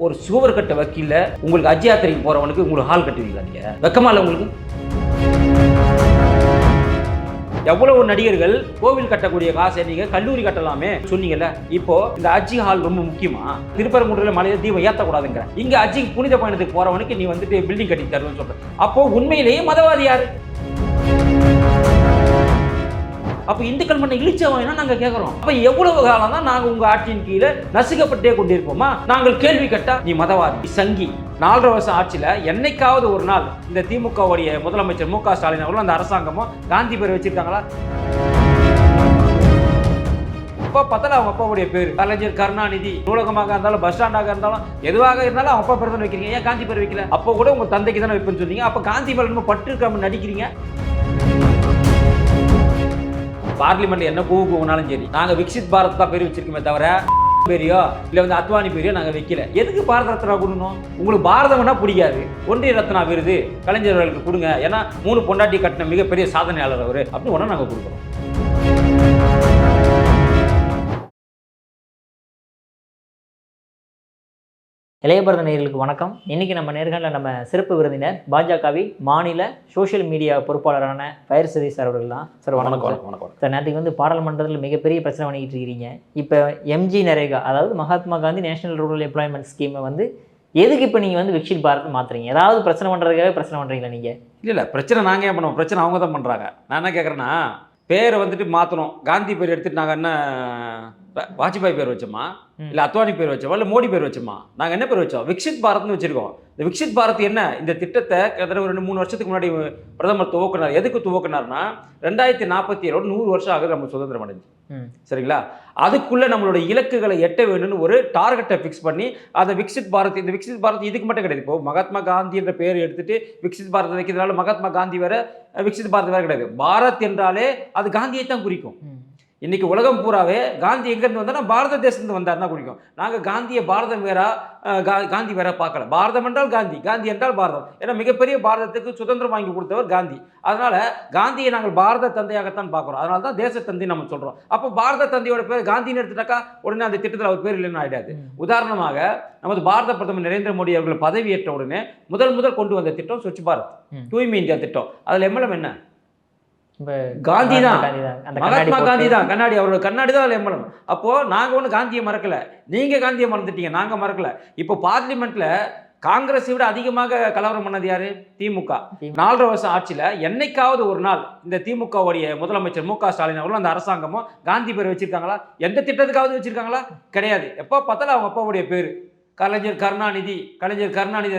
ஒரு சுவர் கட்ட வக்கீல்ல உங்களுக்கு ஹஜ் யாத்திரைக்கு போறவனுக்கு உங்களுக்கு ஹால் கட்டுவீங்களா? நீங்க வெக்கமா இல்லை உங்களுக்கு? எவ்வளவு நடிகர்கள் கோவில் கட்டக்கூடிய காசை நீங்க கல்லூரி கட்டலாமே சொன்னீங்கல்ல. இப்போ இந்த ஹஜ் ஹால் ரொம்ப முக்கியமா? திருப்பரங்குன்றத்துல மலையில தீபம் ஏத்தக்கூடாதுங்கிற, இங்க ஹஜ்ஜுக்கு புனித பயணத்துக்கு போறவனுக்கு நீ வந்துட்டு பில்டிங் கட்டி தருவேன்னு சொல்ற. அப்போ உண்மையிலேயே மதவாதி யாரு? அப்ப இந்துக்கள் மண்ணை இழிச்சவனா நாங்க கேட்கிறோம். அப்ப எவ்வளவு காலம் தான் நாங்க உங்க ஆட்சியின் கீழே நசுக்கப்பட்டே கொண்டிருப்போமா? நாங்கள் கேள்வி கேட்டா நீ மதவாதி, சங்கி. 4.5 வருஷம் ஆட்சியில என்னைக்காவது ஒரு நாள் இந்த திமுகவுடைய முதலமைச்சர் மு க ஸ்டாலின் அவர்களும் அந்த அரசாங்கமும் காந்தி பேர் வச்சிருக்காங்களா? அப்பா பத்தல அவங்க அப்பாவுடைய பேர் கலைஞர் கருணாநிதி. நூலகமாக இருந்தாலும் பஸ் ஸ்டாண்டாக இருந்தாலும் எதுவாக இருந்தாலும் அவங்க அப்பா பேர் தான் வைக்கிறீங்க. ஏன் காந்தி பேர் வைக்கல? அப்போ கூட உங்க தந்தைக்கு தானே வைப்பேன்னு சொன்னீங்க. அப்ப காந்தி பேர் நம்ம பட்டு இருக்காம நடிக்கிறீங்க. பார்லிமெண்ட் என்ன கூவுனாலும் சரி, நாங்க விக்சித் பாரத் தான் பேர் வச்சிருக்கோமே தவிர பேரியோ இல்ல வந்து அத்வானி பேரியோ நாங்க வைக்கல. எதுக்கு பாரத ரத்னா கொடுக்கணும்? உங்களுக்கு பாரதம்னா பிடிக்காது, ஒன்றிய ரத்னா விருது கலைஞர்களுக்கு கொடுங்க. ஏன்னா 3 பொண்டாட்டி கட்டின மிகப்பெரிய சாதனையாளர் அவரு அப்படின்னு ஒண்ணு நாங்க கொடுக்குறோம். இளையபாரத நேயர்களுக்கு வணக்கம். இன்றைக்கி நம்ம நேர்காணலில் நம்ம சிறப்பு விருந்தினர் பாஜகவின் மாநில சோஷியல் மீடியா பொறுப்பாளரான ஃபயர் சதீஷ் சார் அவர்கள் தான். சார் வணக்கம். வணக்கம் சார், நேற்றுக்கு வந்து பாராளுமன்றத்தில் மிகப்பெரிய பிரச்சனை பண்ணிக்கிட்டு இருக்கிறீங்க. இப்போ எம்ஜி நரேகா, அதாவது Mahatma Gandhi national rural employment ஸ்கீமை வந்து எதுக்கு இப்போ நீங்கள் வந்து விக்ஷித் பாரத் மாற்றுறீங்க? ஏதாவது பிரச்சனை பண்ணுறதுக்காக பிரச்சனை பண்ணுறீங்களா நீங்கள்? இல்லை பிரச்சனை நாங்கள் ஏன் பண்ணுவோம்? பிரச்சனை அவங்க தான் பண்ணுறாங்க. நான் என்ன கேட்குறேன்னா, பேரை வந்துட்டு மாற்றணும். காந்தி பேர் எடுத்துட்டு நாங்கள் என்ன வாஜ்பாய் பேர் வச்சோமா, இல்லை அத்வானி பேர் வச்சோமா, இல்லை மோடி பேர் வச்சோமா? நாங்கள் என்ன பேர் வச்சோம்? விக்ஷித் பாரத்னு வச்சிருக்கோம். இந்த விக்ஷித் பாரத் என்ன, இந்த திட்டத்தை கிட்டத்தட்ட ஒரு 2-3 வருஷத்துக்கு முன்னாடி பிரதமர் துவக்கினார். எதுக்கு துவக்கினார்னா 2047 100 வருஷம் ஆகுது நம்ம சுதந்திரம் அடைஞ்சு. சரிங்களா? அதுக்குள்ள நம்மளோட இலக்குகளை எட்ட வேணும்னு ஒரு டார்கெட்டை ஃபிக்ஸ் பண்ணி அந்த விக்ஷித் பாரத், இந்த விக்ஷித் பாரத் இதுக்கு மட்டும் கிடையாது. இப்போ மகாத்மா காந்தி என்ற பெயர் எடுத்துட்டு விக்ஷித் பாரத் வைக்கிறதுனால மகாத்மா காந்தி வேற விக்ஷித் பாரத் வேற கிடையாது. பாரத் என்றாலே அது காந்தியை தான் குறிக்கும். இன்னைக்கு உலகம் பூராவே காந்தி எங்கேருந்து வந்தால் பாரத தேசத்துலேருந்து வந்தார் தான் குறிக்கும். நாங்கள் காந்தியை பாரதம் வேறா காந்தி வேற பார்க்கல. பாரதம் என்றால் காந்தி, காந்தி என்றால் பாரதம். ஏன்னா மிகப்பெரிய பாரதத்துக்கு சுதந்திரம் வாங்கி கொடுத்தவர் காந்தி. அதனால காந்தியை நாங்கள் பாரத தந்தையாகத்தான் பார்க்குறோம். அதனால தான் தேச தந்தை நம்ம சொல்கிறோம். அப்போ பாரத தந்தையோட பேர் காந்தின்னு எடுத்துட்டாக்கா உடனே அந்த திட்டத்தில் அவர் பேர் இல்லைன்னு ஆகிடாது. உதாரணமாக நமது பாரத பிரதமர் நரேந்திர மோடி அவர்கள் பதவியேற்ற உடனே முதல் கொண்டு வந்த திட்டம் ஸ்வச் பாரத், தூய்மை இந்தியா திட்டம். அதில் எம்எல்எம் என்ன? காந்தி தான், மகாத்மா காந்தி தான். கண்ணாடி, அவரோட கண்ணாடி தான் எம்பளம். அப்போ நாங்க ஒண்ணு காந்தியை மறக்கல, நீங்க காந்தியை மறந்துட்டீங்க, நாங்க மறக்கல. இப்போ பார்லிமெண்ட்ல காங்கிரஸை விட அதிகமாக கலவரம் பண்ணது யாரு? திமுக. 4.5 வருஷம் ஆட்சியில என்னைக்காவது ஒரு நாள் இந்த திமுகவுடைய முதலமைச்சர் மு க ஸ்டாலின் அவர்களும் அந்த அரசாங்கமும் காந்தி பேர் வச்சிருக்காங்களா? எந்த திட்டத்துக்காவது வச்சிருக்காங்களா? கிடையாது. எப்போ பார்த்தாலும் அவங்க அப்பாவுடைய பேரு கலைஞர் கருணாநிதி.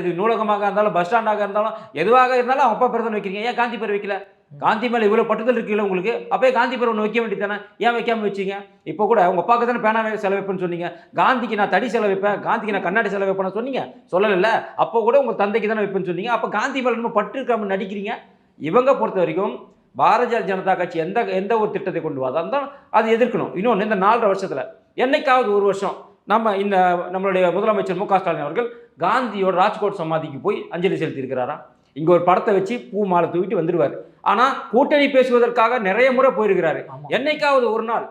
அது நூலகமாக இருந்தாலும் பஸ் ஸ்டாண்டாக இருந்தாலும் எதுவாக இருந்தாலும் அவங்க அப்பா பேர் தான் வைக்கிறீங்க. ஏன் காந்தி பேர் வைக்கல? காந்தி மேலே இவ்வளோ பட்டுதல் இருக்குல்ல உங்களுக்கு, அப்போ காந்தி பேர் ஒன்று வைக்க வேண்டியது தானே? ஏன் வைக்காமல் வச்சிங்க? இப்போ கூட உங்கள் அப்பாவுக்கு தானே பேனா செலவைப்பேன்னு சொன்னீங்க. காந்திக்கு நான் தடி செலவைப்பேன், காந்திக்கு நான் கண்ணாடி செலவைப்பேன்னு சொன்னீங்க, சொல்லலை? அப்போ கூட உங்கள் தந்தைக்கு தானே வைப்பேன்னு சொன்னீங்க. அப்போ காந்தி மேலே நம்ம பட்டு இருக்காமல் நடிக்கிறீங்க. இவங்க பொறுத்த வரைக்கும் பாரதிய ஜனதா கட்சி எந்த ஒரு திட்டத்தை கொண்டு வந்தால் அது எதிர்க்கணும். இன்னொன்று, இந்த 4.5 வருஷத்தில் என்னைக்காவது ஒரு வருஷம் நம்மளுடைய முதலமைச்சர் மு க ஸ்டாலின் அவர்கள் காந்தியோட ராஜ்கோட் சமாதிக்கு போய் அஞ்சலி செலுத்தி இருக்கிறாரா? இங்க ஒரு படத்தை வச்சு பூ மாலை தூக்கிட்டு வந்துடுவார். ஆனா கூட்டணி பேசுவதற்காக நிறைய முறை போயிருக்கிறாரு. என்னைக்காவது ஒரு நாள்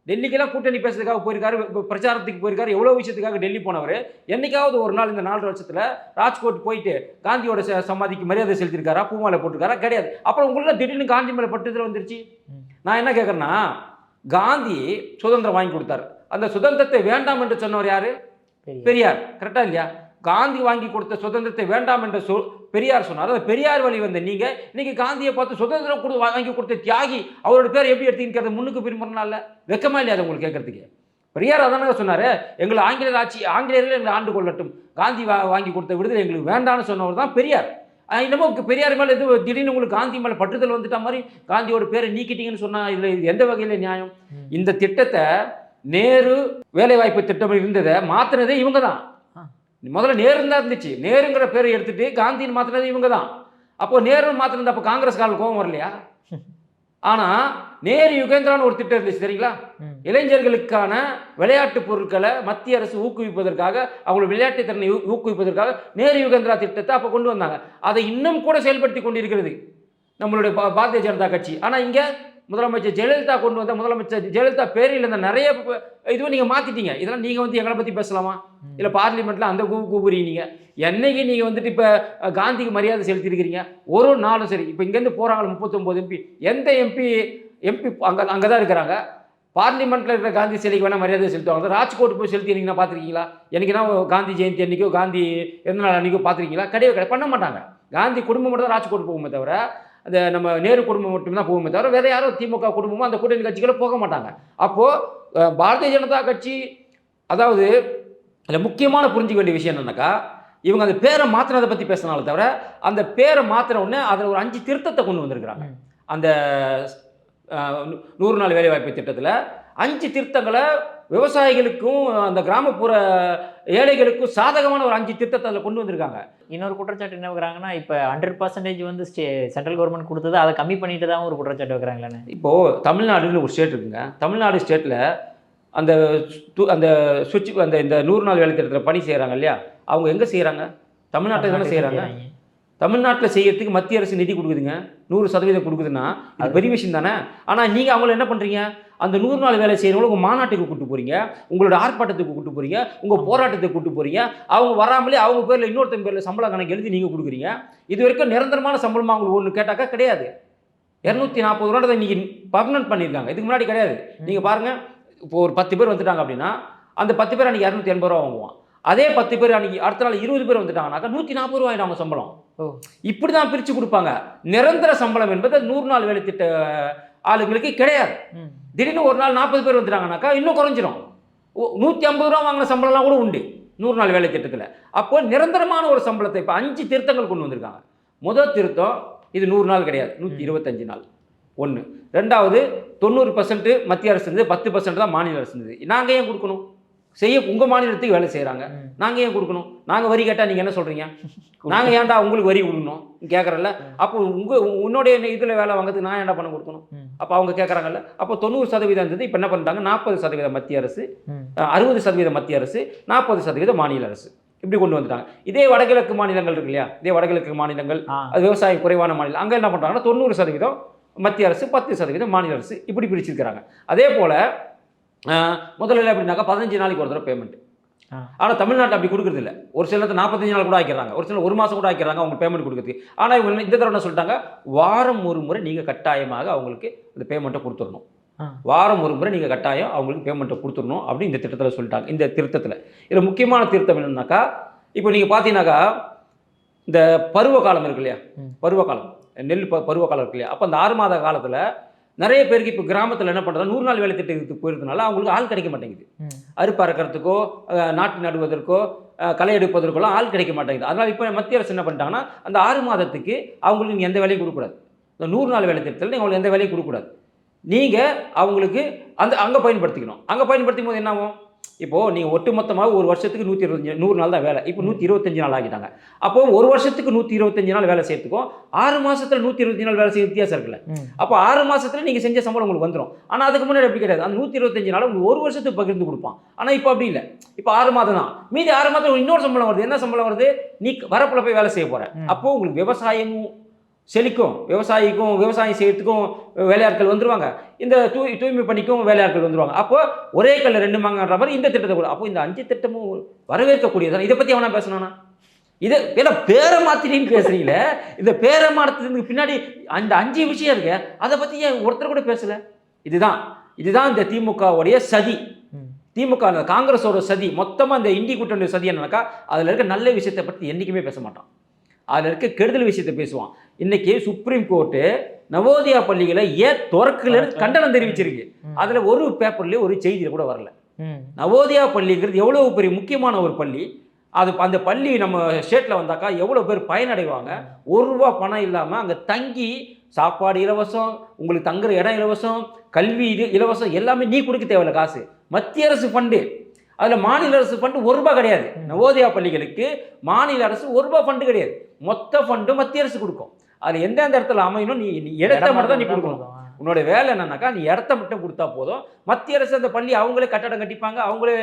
டெல்லிக்கெல்லாம் கூட்டணி பேசுறதுக்காக போயிருக்காரு, பிரச்சாரத்துக்கு போயிருக்காரு, எவ்வளவு விஷயத்துக்காக டெல்லி போனவர். என்னைக்காவது ஒரு நாள் இந்த 4 வருஷத்துல ராஜ்கோட் போயிட்டு காந்தியோட சமாதிக்கு மரியாதை செலுத்திருக்காரா? பூ மாலை போட்டிருக்காரா? கிடையாது. அப்புறம் உங்கள திடீர்னு காந்தி மேல பட்டுதல் வந்துருச்சு. நான் என்ன கேட்கறேன்னா, காந்தி சுதந்திரம் வாங்கி கொடுத்தாரு. அந்த சுதந்திரத்தை வேண்டாம் என்று சொன்னவர் யாரு? பெரியார். கரெக்டா இல்லையா? காந்தி வாங்கி கொடுத்த சுதந்திரத்தை வேண்டாம் என்று பெரியார் சொன்னார். அந்த பெரியார் வழி வந்த நீங்க இன்னைக்கு காந்தியை பார்த்து சுதந்திரம் வாங்கி கொடுத்த தியாகி அவரோட பேர் எப்படி எடுத்துக்கிறது? முன்னுக்கு பின்பற்றினால வெக்கமா இல்லையா உங்களுக்கு கேட்கறதுக்கு? பெரியார் அதானே சொன்னாரு, எங்களை ஆங்கிலேயர்கள் எங்களை ஆண்டு கொள்ளட்டும், காந்தி வாங்கி கொடுத்த விடுதலை எங்களுக்கு வேண்டாம்னு சொன்னவர் தான் பெரியார். இன்னமும் பெரியார் மேலே எது திடீர்னு உங்களுக்கு காந்தி மேலே பட்டுதல் வந்துட்ட மாதிரி காந்தியோட பேரை நீக்கிட்டீங்கன்னு சொன்னா இதுல எந்த வகையில நியாயம்? இந்த திட்டத்தை நேரு வேலைவாய்ப்பு திட்டம் இருந்ததை மாத்தினதே இவங்க தான். முதல்ல நேரு தான் இருந்துச்சு, நேருங்கிற பேரை எடுத்துட்டு காந்தின்னு மாத்தினது இவங்க தான். அப்போ நேரு மாத்தினது அப்போ காங்கிரஸ்காரர்கள் கோபம் வரலையா? ஆனா நேரு யுகேந்திரான்னு ஒரு திட்டம் இருந்துச்சு தெரியுங்களா? இளைஞர்களுக்கான விளையாட்டு பொருட்களை மத்திய அரசு ஊக்குவிப்பதற்காக, அவங்களோட விளையாட்டு திறனை ஊக்குவிப்பதற்காக நேரு யுகேந்திரா திட்டத்தை அப்போ கொண்டு வந்தாங்க. அதை இன்னும் கூட செயல்படுத்தி கொண்டிருக்கிறது நம்மளுடைய பாரதிய ஜனதா கட்சி. ஆனா இங்க முதலமைச்சர் ஜெயலலிதா கொண்டு வந்த முதலமைச்சர் ஜெயலலிதா பேரில் இருந்த நிறைய இதுவும் நீங்கள் மாற்றிட்டீங்க. இதெல்லாம் நீங்கள் வந்து எங்களை பற்றி பேசலாமா? இல்லை பார்லிமெண்ட்டில் அந்த கூப்பிடுறீங்க நீங்கள். என்னைக்கு நீங்கள் வந்துட்டு இப்போ காந்திக்கு மரியாதை செலுத்திருக்கிறீங்க ஒரு நாளும் சரி. இப்போ இங்கேருந்து போகிறாங்க 39 எம்பி, எந்த எம்பி அங்கே தான் இருக்கிறாங்க. பார்லிமெண்ட்டில் இருக்கிற காந்தி சிலைக்கு வேணால் மரியாதை செலுத்துவாங்க. ராஜ்கோட் போய் செலுத்தினீங்கன்னா பார்த்துருக்கீங்களா? என்னைக்குன்னா காந்தி ஜெயந்தி அன்றைக்கோ காந்தி எந்த நாள் அன்றைக்கோ பார்த்துருக்கீங்களா? கிடையாது, பண்ண மாட்டாங்க. காந்தி குடும்பம் மட்டும் தான் ராஜ்கோட் போகுமே தவிர, அந்த நம்ம நேரு குடும்பம் மட்டும்தான் போகுமே தவிர வேறு யாரும் திமுக குடும்பமும் அந்த கூட்டணி கட்சிகளும் போக மாட்டாங்க. அப்போது பாரதிய ஜனதா கட்சி, அதாவது அதில் முக்கியமான புரிஞ்சிக்க வேண்டிய விஷயம் என்னன்னாக்கா, இவங்க அந்த பேரை மாற்றினதை பற்றி பேசினால தவிர, அந்த பேரை மாற்றின உடனே அதில் ஒரு 5 திருத்தத்தை கொண்டு வந்திருக்கிறாங்க. அந்த 100 நாள் வேலைவாய்ப்பு திட்டத்தில் 5 திருத்தங்களை விவசாயிகளுக்கும் அந்த கிராமப்புற ஏழைகளுக்கும் சாதகமான ஒரு 5 திருத்தத்தை அதில் கொண்டு வந்திருக்காங்க. இன்னொரு குற்றச்சாட்டு என்ன வைக்கிறாங்கன்னா, இப்போ 100% வந்து சென்ட்ரல் கவர்மெண்ட் கொடுத்தது அதை கம்மி பண்ணிட்டு தான் ஒரு குற்றச்சாட்டு வைக்கிறாங்களே. இப்போது தமிழ்நாடுன்னு ஒரு ஸ்டேட் இருக்குங்க. தமிழ்நாடு ஸ்டேட்டில் அந்த அந்த இந்த 100 நாள் வேலை திட்டத்தில் பணி செய்கிறாங்க இல்லையா, அவங்க எங்கே செய்கிறாங்க? தமிழ்நாட்டில் தானே செய்கிறாங்க. தமிழ்நாட்டில் செய்யறதுக்கு மத்திய அரசு நிதி கொடுக்குதுங்க, 100% கொடுக்குதுன்னா அது பெரிய விஷயம் தானே. ஆனால் நீங்கள் அவங்கள என்ன பண்ணுறீங்க? அந்த 100 நாள் வேலை செய்கிறவங்களும் உங்கள் மாநாட்டுக்கு கூப்பிட்டு போகிறீங்க, உங்களோட ஆர்ப்பாட்டத்துக்கு கூப்பிட்டு போகிறீங்க, உங்கள் போராட்டத்துக்கு கூப்பிட்டு போகிறீங்க. அவங்க வராமலே அவங்க பேரில் இன்னொருத்தன் பேரில் சம்பள கணக்கு எழுதி நீங்கள் கொடுக்குறீங்க. இது வரைக்கும் நிரந்தரமான சம்பளமாக அவங்களுக்கு ஒன்று கேட்டாக்கா கிடையாது. 240 ரூபா தான் இன்றைக்கி பர்மனன்ட் பண்ணியிருக்காங்க, இதுக்கு முன்னாடி கிடையாது. நீங்கள் பாருங்கள், இப்போ ஒரு 10 பேர் வந்துட்டாங்க அப்படின்னா அந்த 10 பேர் அன்றைக்கி 280 ரூபா வாங்குவான். அதே 10 பேர் அன்றைக்கி அடுத்த நாள் 20 பேர் வந்துட்டாங்கனாக்கா 140 ரூபாய் அவங்க சம்பளம். இப்படி தான் பிரித்து கொடுப்பாங்க. நிரந்தர சம்பளம் என்பது 100 நாள் வேலை திட்ட ஆளுங்களுக்கு கிடையாது. திடீர்னு ஒரு நாள் 40 பேர் வந்துட்டாங்கனாக்கா இன்னும் குறைஞ்சிரும். 150 ரூபா வாங்கின சம்பளம்லாம் கூட உண்டு 100 நாள் வேலை திட்டத்தில். அப்போ நிரந்தரமான ஒரு சம்பளத்தை இப்போ 5 திருத்தங்கள் கொண்டு வந்திருக்காங்க. முதல் திருத்தம், இது 100 நாள் கிடையாது, 125 நாள். ஒன்று. ரெண்டாவது, 90% மத்திய அரசு இருந்தது, 10% தான் மாநில அரசு இருந்தது. நாங்கள் ஏன் கொடுக்கணும்? உங்கள் மாநிலத்துக்கு வேலை செய்கிறாங்க, நாங்கள் ஏன் கொடுக்கணும்? நாங்கள் வரி கேட்டால் நீங்கள் என்ன சொல்கிறீங்க? நாங்கள் ஏன்டா உங்களுக்கு வரி கொடுக்கணும் கேட்குறல்ல. அப்போ உன்னுடைய இதில் வேலை வாங்கிறதுக்கு நான் ஏன்டா பணம் கொடுக்கணும்? அப்போ அவங்க கேட்குறாங்கல்ல. அப்போ 90% இருந்தது, இப்போ என்ன பண்ணிட்டாங்க? 40% மத்திய அரசு, 60% மத்திய அரசு, 40% மாநில அரசு, இப்படி கொண்டு வந்துட்டாங்க. இதே வடகிழக்கு மாநிலங்கள் இருக்கு இல்லையா, இதே வடகிழக்கு மாநிலங்கள், அது விவசாயம் குறைவான மாநிலம், அங்கே என்ன பண்ணுறாங்கன்னா 90% மத்திய அரசு, 10% மாநில அரசு, இப்படி பிரிச்சிருக்கிறாங்க. அதே போல் முதல்ல எப்படின்னாக்கா 15 நாளைக்கு ஒரு தடவை பேமெண்ட். ஆனால் தமிழ்நாட்டில் அப்படி கொடுக்குறது இல்லை. ஒரு சில நேரத்தில் 45 நாள் கூட ஆக்கிடுறாங்க, ஒரு சில 1 மாதம் கூட ஆக்கிடுறாங்க அவங்க பேமெண்ட் கொடுக்குறதுக்கு. ஆனால் இவங்க இந்த தடவை என்ன சொல்லிட்டாங்க? வாரம் ஒரு முறை நீங்கள் கட்டாயமாக அவங்களுக்கு இந்த பேமெண்ட்டை கொடுத்துடணும். வாரம் ஒரு முறை நீங்கள் கட்டாயம் அவங்களுக்கு பேமெண்ட்டை கொடுத்துடணும் அப்படின்னு இந்த திட்டத்தில் சொல்லிட்டாங்க. இந்த திருத்தத்தில் இதில் முக்கியமான திருத்தம் என்னன்னாக்கா, இப்போ நீங்கள் பார்த்தீங்கன்னாக்கா இந்த பருவகாலம் இருக்கு இல்லையா, பருவகாலம், நெல் பருவகாலம் இருக்கு இல்லையா, அப்போ அந்த 6 மாத காலத்தில் நிறைய பேருக்கு இப்போ கிராமத்தில் என்ன பண்ணுறாங்க, 100 நாள் வேலை திட்டத்துக்கு போயிருந்தனால அவங்களுக்கு ஆள் கிடைக்க மாட்டேங்குது. அறுப்பு அறுக்கிறதுக்கோ, நாட்டு நடுவதற்கோ, களை எடுப்பதற்கெல்லாம் ஆள் கிடைக்க மாட்டேங்குது. அதனால் இப்போ மத்திய அரசு என்ன பண்ணிட்டாங்கன்னா, அந்த 6 மாதத்துக்கு அவங்களுக்கு நீங்கள் எந்த வேலையும் கொடுக்கக்கூடாது. இந்த 100 நாள் வேலை திட்டத்தில் நீங்கள் அவங்களுக்கு எந்த வேலையும் கொடுக்கக்கூடாது. நீங்கள் அவங்களுக்கு அங்கே பயன்படுத்திக்கணும். அங்கே பயன்படுத்தும் போது என்ன ஆகும்? இப்போது நீங்கள் ஒட்டுமொத்தமாக ஒரு வருஷத்துக்கு 100 நாள் தான் வேலை, இப்போ 125 நாள் ஆகிட்டாங்க. அப்போது ஒரு வருஷத்துக்கு 125 நாள் வேலை செய்யறதுக்கும் 6 மாதத்தில் 125 நாள் வேலை செய்ய வித்தியாசம் இருக்குல்ல. அப்போ 6 மாதத்தில் நீங்கள் செஞ்ச சம்பளம் உங்களுக்கு வந்துடும். ஆனால் அதுக்கு முன்னாடி எப்படி கிடையாது, அந்த 125 நாள் உங்களுக்கு ஒரு வருஷத்துக்கு பகிர்ந்து கொடுப்பான். ஆனால் இப்போ அப்படி இல்லை. இப்போ 6 மாதம் தான், மீதி 6 மாதம் இன்னொரு சம்பளம் வருது. என்ன சம்பளம் வருது? நீ வரப்பில் போய் வேலை செய்ய போகிற. அப்போது உங்களுக்கு விவசாயமும் செழிக்கும், விவசாயம் செய்யறதுக்கும் வேலையாட்கள் வந்துருவாங்க, இந்த தூய்மை பணிக்கும் வேலையாட்கள் வந்துருவாங்க. அப்போ ஒரே கல்ல 2 மாங்கன்ற மாதிரி இந்த திட்டத்தை கூட. அப்போ இந்த 5 திட்டமும் வரவேற்கக்கூடியதான். இதை பற்றி அவனா பேசணும்னா இதை ஏன்னா பேரை மாற்றினு பேசுறீங்களே, இந்த பேரை மாற்றத்துக்கு பின்னாடி அந்த 5 விஷயம் இருக்கு, அதை பற்றி ஏன் ஒருத்தர் கூட பேசலை? இதுதான் இந்த திமுகவுடைய சதி. திமுக காங்கிரஸோட சதி, மொத்தமாக இந்த இந்தி கூட்டணி சதி என்னன்னாக்கா, அதில் இருக்க நல்ல விஷயத்தை பற்றி என்றைக்குமே பேச மாட்டான், அதில் இருக்க கெடுதல் விஷயத்தை பேசுவான். இன்னைக்கு சுப்ரீம் கோர்ட்டு நவோதயா பள்ளிகளை ஏன் திறக்கலன்னு கண்டனம் தெரிவிச்சிருக்கு. அதில் ஒரு பேப்பர்லேயே ஒரு செய்தியில் கூட வரல. நவோதயா பள்ளிங்கிறது எவ்வளோ பெரிய முக்கியமான ஒரு பள்ளி. அந்த பள்ளி நம்ம ஸ்டேட்டில் வந்தாக்கா எவ்வளோ பேர் பயனடைவாங்க. 1 ரூபா பணம் இல்லாமல் அங்கே தங்கி சாப்பாடு இலவசம், உங்களுக்கு தங்குற இடம் இலவசம், கல்வி இலவசம், எல்லாமே நீ கொடுக்க தேவையில்ல காசு. மத்திய அரசு ஃபண்டு, அதில் மாநில அரசு ஃபண்டு 1 ரூபா கிடையாது. நவோதயா பள்ளிகளுக்கு மாநில அரசு 1 ரூபா ஃபண்டு கிடையாது, மொத்த ஃபண்டு மத்திய அரசு கொடுக்கும். அதில் எந்தெந்த இடத்துல அமையணும், நீ இடத்த மட்டும் தான் நீ கொடுக்கணும். உன்னோட வேலை என்னன்னாக்கா, நீ இடத்த மட்டும் கொடுத்தா போதும். மத்திய அரசு அந்த பள்ளி அவங்களே கட்டடம் கட்டிப்பாங்க, அவங்களே